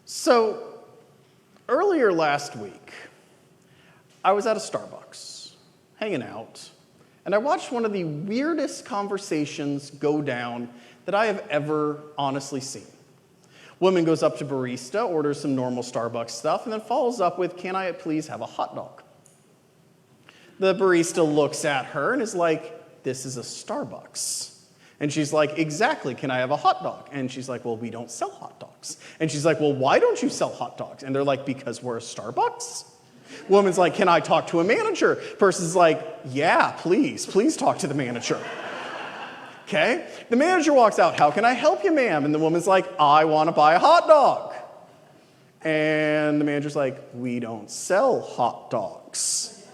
So, earlier last week, I was at a Starbucks, hanging out, and I watched one of the weirdest conversations go down that I have ever honestly seen. Woman goes up to barista, orders some normal Starbucks stuff, and then follows up with, "Can I please have a hot dog?" The barista looks at her and is like, "This is a Starbucks." And she's like, "Exactly, can I have a hot dog?" And she's like, "Well, we don't sell hot dogs." And she's like, "Well, why don't you sell hot dogs?" And they're like, "Because we're a Starbucks." Woman's like, "Can I talk to a manager?" Person's like, "Yeah, please talk to the manager." Okay? The manager walks out, "How can I help you, ma'am?" And the woman's like, "I want to buy a hot dog." And the manager's like, "We don't sell hot dogs."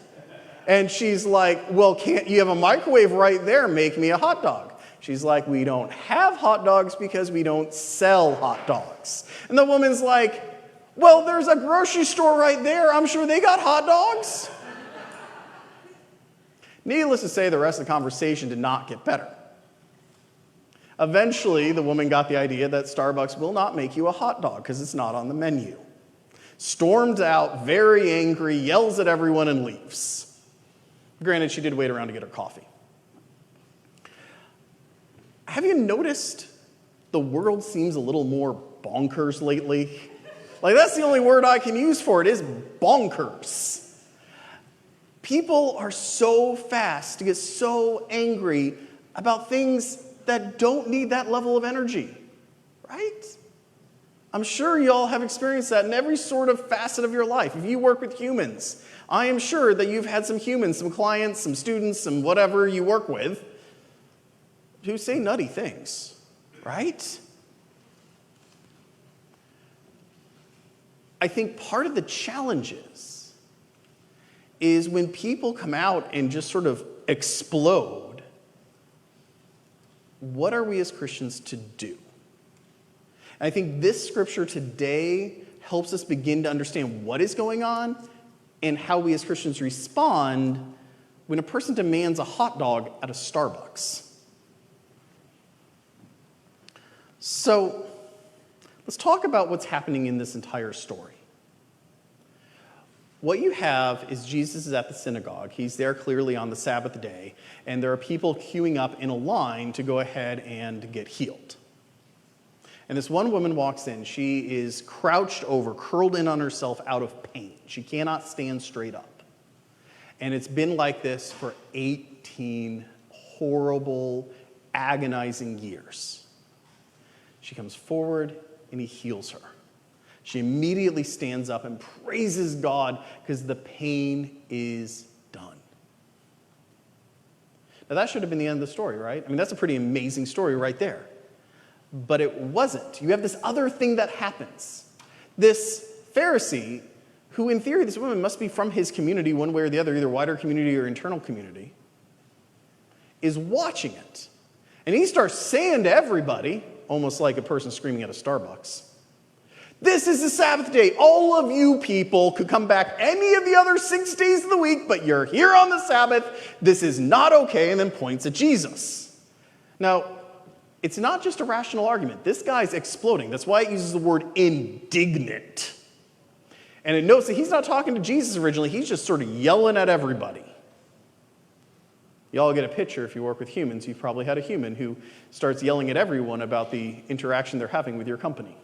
And she's like, "Well, can't you have a microwave right there? Make me a hot dog." She's like, "We don't have hot dogs because we don't sell hot dogs." And the woman's like, "Well, there's a grocery store right there. I'm sure they got hot dogs." Needless to say, the rest of the conversation did not get better. Eventually, the woman got the idea that Starbucks will not make you a hot dog because it's not on the menu. Storms out, very angry, yells at everyone, and leaves. Granted, she did wait around to get her coffee. Have you noticed the world seems a little more bonkers lately? Like, that's the only word I can use for it, is bonkers. People are so fast to get so angry about things that don't need that level of energy, right? I'm sure you all have experienced that in every sort of facet of your life. If you work with humans, I am sure that you've had some humans, some clients, some students, some whatever you work with, who say nutty things, right? I think part of the challenge is when people come out and just sort of explode, what are we as Christians to do? And I think this scripture today helps us begin to understand what is going on and how we as Christians respond when a person demands a hot dog at a Starbucks. So, let's talk about what's happening in this entire story. What you have is Jesus is at the synagogue. He's there clearly on the Sabbath day, and there are people queuing up in a line to go ahead and get healed. And this one woman walks in. She is crouched over, curled in on herself out of pain. She cannot stand straight up. And it's been like this for 18 horrible, agonizing years. She comes forward, and he heals her. She immediately stands up and praises God because the pain is done. Now, that should have been the end of the story, right? I mean, that's a pretty amazing story right there. But it wasn't. You have this other thing that happens. This Pharisee, who in theory, this woman must be from his community one way or the other, either wider community or internal community, is watching it. And he starts saying to everybody, almost like a person screaming at a Starbucks, "This is the Sabbath day. All of you people could come back any of the other 6 days of the week, but you're here on the Sabbath. This is not okay," and then points at Jesus. Now, it's not just a rational argument. This guy's exploding. That's why it uses the word indignant. And it notes that he's not talking to Jesus originally. He's just sort of yelling at everybody. Y'all get a picture if you work with humans. You've probably had a human who starts yelling at everyone about the interaction they're having with your company.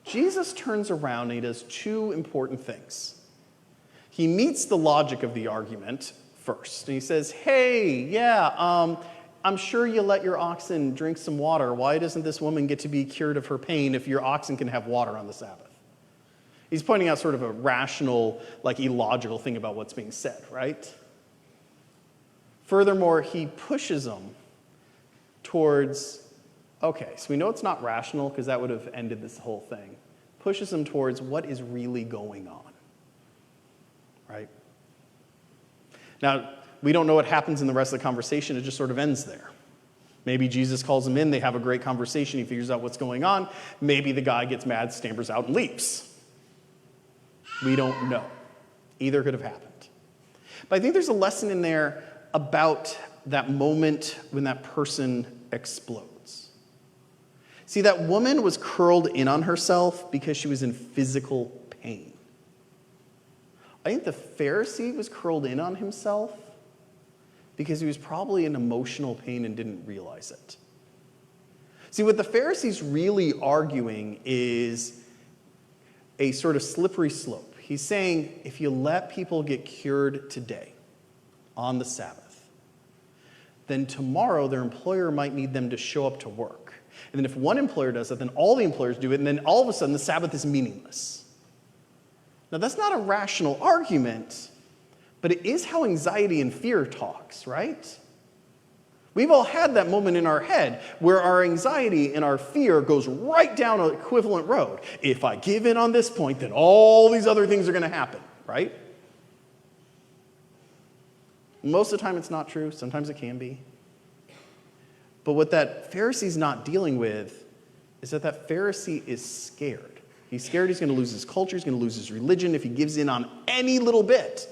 Jesus turns around and he does two important things. He meets the logic of the argument first. And he says, "Hey, yeah, I'm sure you let your oxen drink some water. Why doesn't this woman get to be cured of her pain if your oxen can have water on the Sabbath?" He's pointing out sort of a rational, like illogical thing about what's being said, right? Furthermore, he pushes them towards, okay, so we know it's not rational because that would have ended this whole thing. Pushes them towards what is really going on, right? Now, we don't know what happens in the rest of the conversation. It just sort of ends there. Maybe Jesus calls him in. They have a great conversation. He figures out what's going on. Maybe the guy gets mad, stampers out, and leaves. We don't know. Either could have happened. But I think there's a lesson in there about that moment when that person explodes. See, that woman was curled in on herself because she was in physical pain. I think the Pharisee was curled in on himself because he was probably in emotional pain and didn't realize it. See, what the Pharisee's really arguing is a sort of slippery slope. He's saying, if you let people get cured today on the Sabbath, then tomorrow their employer might need them to show up to work. And then if one employer does it, then all the employers do it, and then all of a sudden the Sabbath is meaningless. Now, that's not a rational argument, but it is how anxiety and fear talks, right? We've all had that moment in our head where our anxiety and our fear goes right down an equivalent road. If I give in on this point, then all these other things are going to happen, right? Most of the time it's not true. Sometimes it can be. But what that Pharisee's not dealing with is that Pharisee is scared. He's scared he's going to lose his culture, he's going to lose his religion if he gives in on any little bit.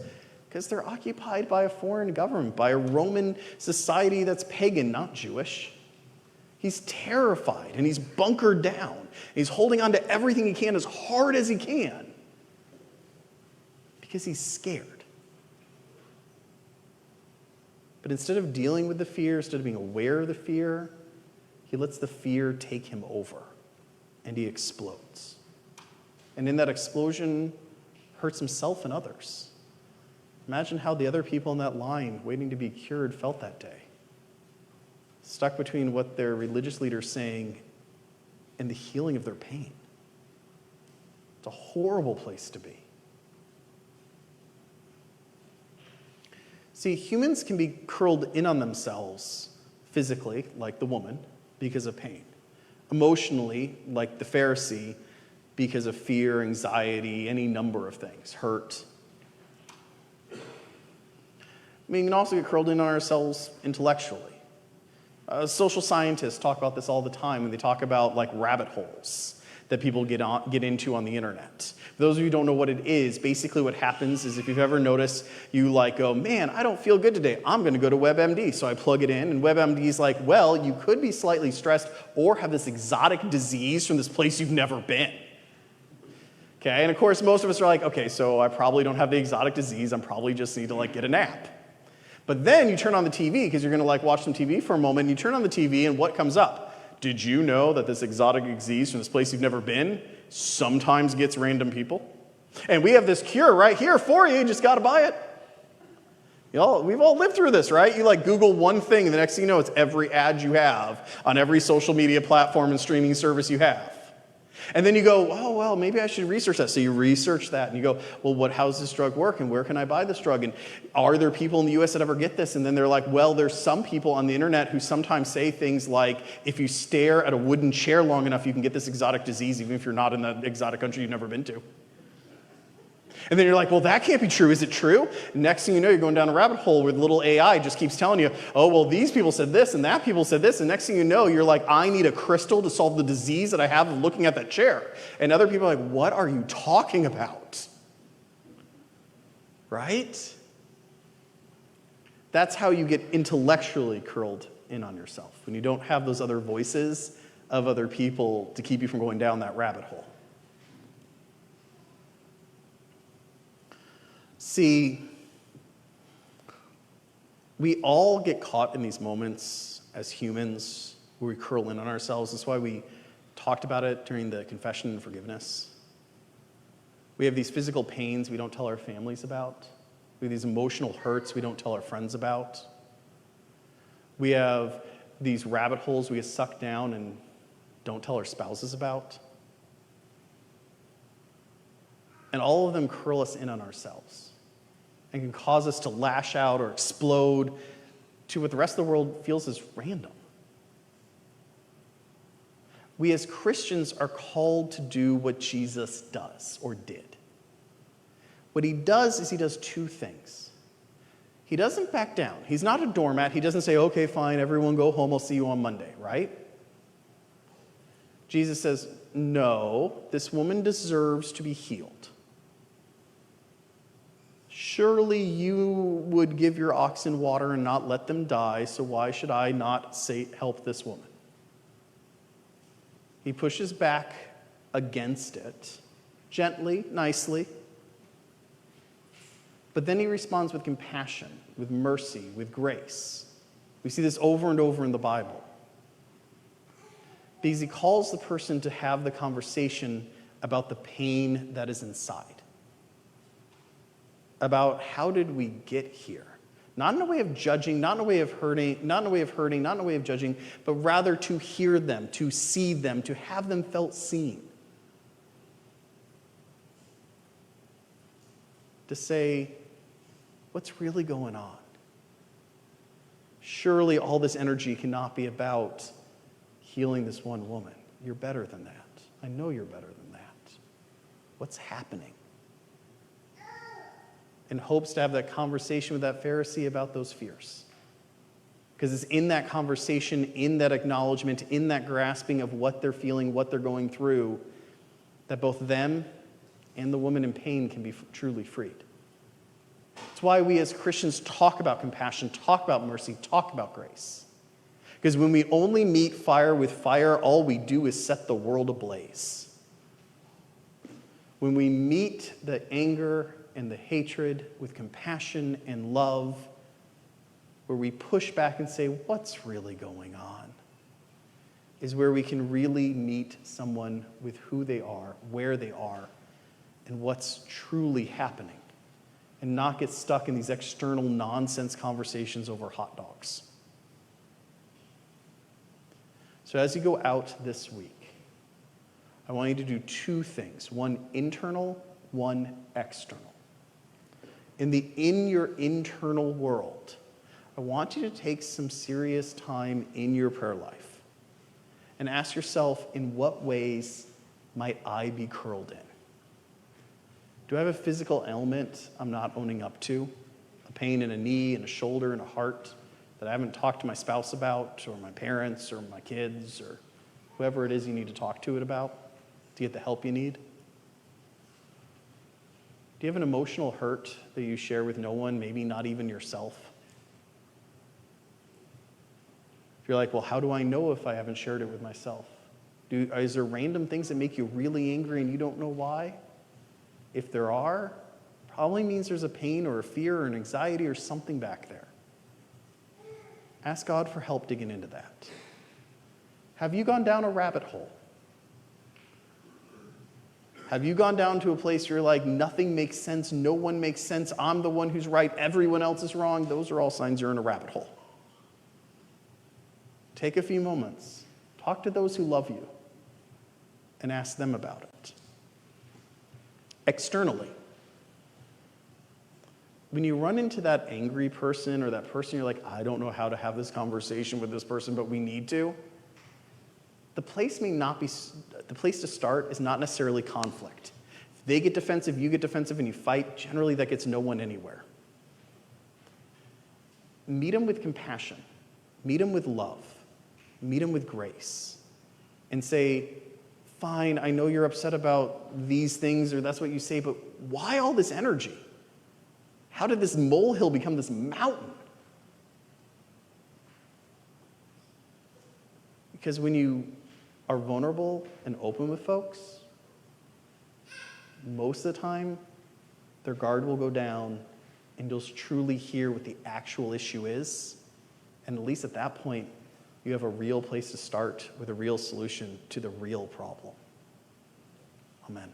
Because they're occupied by a foreign government, by a Roman society that's pagan, not Jewish. He's terrified and he's bunkered down. He's holding on to everything he can as hard as he can because he's scared. But instead of dealing with the fear, instead of being aware of the fear, he lets the fear take him over and he explodes. And in that explosion, hurts himself and others. Imagine how the other people in that line waiting to be cured felt that day. Stuck between what their religious leader's saying and the healing of their pain. It's a horrible place to be. See, humans can be curled in on themselves physically, like the woman, because of pain. Emotionally, like the Pharisee, because of fear, anxiety, any number of things, hurt. I mean, we can also get curled in on ourselves intellectually. Social scientists talk about this all the time when they talk about like rabbit holes that people get into on the internet. For those of you who don't know what it is, basically what happens is if you've ever noticed, you like go, man, I don't feel good today. I'm going to go to WebMD. So I plug it in, and WebMD's like, well, you could be slightly stressed or have this exotic disease from this place you've never been. Okay, and of course, most of us are like, okay, so I probably don't have the exotic disease. I probably just need to like get a nap. But then you turn on the TV because you're going to like watch some TV for a moment. And you turn on the TV, and what comes up? Did you know that this exotic disease from this place you've never been sometimes gets random people? And we have this cure right here for you. You just got to buy it. We've all lived through this, right? You like Google one thing, and the next thing you know, it's every ad you have on every social media platform and streaming service you have. And then you go, oh, well, maybe I should research that. So you research that, and you go, well, how's this drug work, and where can I buy this drug? And are there people in the U.S. that ever get this? And then they're like, well, there's some people on the internet who sometimes say things like, if you stare at a wooden chair long enough, you can get this exotic disease, even if you're not in the exotic country you've never been to. And then you're like, well, that can't be true. Is it true? Next thing you know, you're going down a rabbit hole where the little AI just keeps telling you, oh, well, these people said this and that people said this. And next thing you know, you're like, I need a crystal to solve the disease that I have of looking at that chair. And other people are like, what are you talking about? Right? That's how you get intellectually curled in on yourself, when you don't have those other voices of other people to keep you from going down that rabbit hole. See, we all get caught in these moments as humans where we curl in on ourselves. That's why we talked about it during the confession and forgiveness. We have these physical pains we don't tell our families about. We have these emotional hurts we don't tell our friends about. We have these rabbit holes we get sucked down and don't tell our spouses about. And all of them curl us in on ourselves and can cause us to lash out or explode to what the rest of the world feels is random. We as Christians are called to do what Jesus does or did. What he does is he does two things. He doesn't back down. He's not a doormat. He doesn't say, okay, fine, everyone go home, I'll see you on Monday, right? Jesus says, no, this woman deserves to be healed. Surely you would give your oxen water and not let them die, so why should I not help this woman? He pushes back against it, gently, nicely. But then he responds with compassion, with mercy, with grace. We see this over and over in the Bible. Because he calls the person to have the conversation about the pain that is inside. About how did we get here? Not in a way of judging, not in a way of hurting, not in a way of judging, but rather to hear them, to see them, to have them felt seen. To say, what's really going on? Surely all this energy cannot be about healing this one woman. You're better than that. I know you're better than that. What's happening? And hopes to have that conversation with that Pharisee about those fears. Because it's in that conversation, in that acknowledgement, in that grasping of what they're feeling, what they're going through, that both them and the woman in pain can be truly freed. It's why we as Christians talk about compassion, talk about mercy, talk about grace. Because when we only meet fire with fire, all we do is set the world ablaze. When we meet the anger and the hatred with compassion and love, where we push back and say, what's really going on, is where we can really meet someone with who they are, where they are, and what's truly happening, and not get stuck in these external nonsense conversations over hot dogs. So as you go out this week, I want you to do two things, one internal, one external. In your internal world, I want you to take some serious time in your prayer life and ask yourself, in what ways might I be curled in? Do I have a physical ailment I'm not owning up to? A pain in a knee and a shoulder and a heart that I haven't talked to my spouse about, or my parents, or my kids, or whoever it is you need to talk to it about to get the help you need? Do you have an emotional hurt that you share with no one, maybe not even yourself? If you're like, well, how do I know if I haven't shared it with myself? Is there random things that make you really angry and you don't know why? If there are, probably means there's a pain or a fear or an anxiety or something back there. Ask God for help digging into that. Have you gone down a rabbit hole? Have you gone down to a place where you're like, nothing makes sense, no one makes sense, I'm the one who's right, everyone else is wrong? Those are all signs you're in a rabbit hole. Take a few moments, talk to those who love you, and ask them about it. Externally, when you run into that angry person or that person you're like, I don't know how to have this conversation with this person, but we need to, the place to start is not necessarily conflict. If they get defensive, you get defensive, and you fight, generally that gets no one anywhere. Meet them with compassion. Meet them with love. Meet them with grace. And say, fine, I know you're upset about these things, or that's what you say, but why all this energy? How did this molehill become this mountain? Because when you are vulnerable and open with folks, most of the time, their guard will go down and you'll truly hear what the actual issue is. And at least at that point, you have a real place to start with a real solution to the real problem. Amen.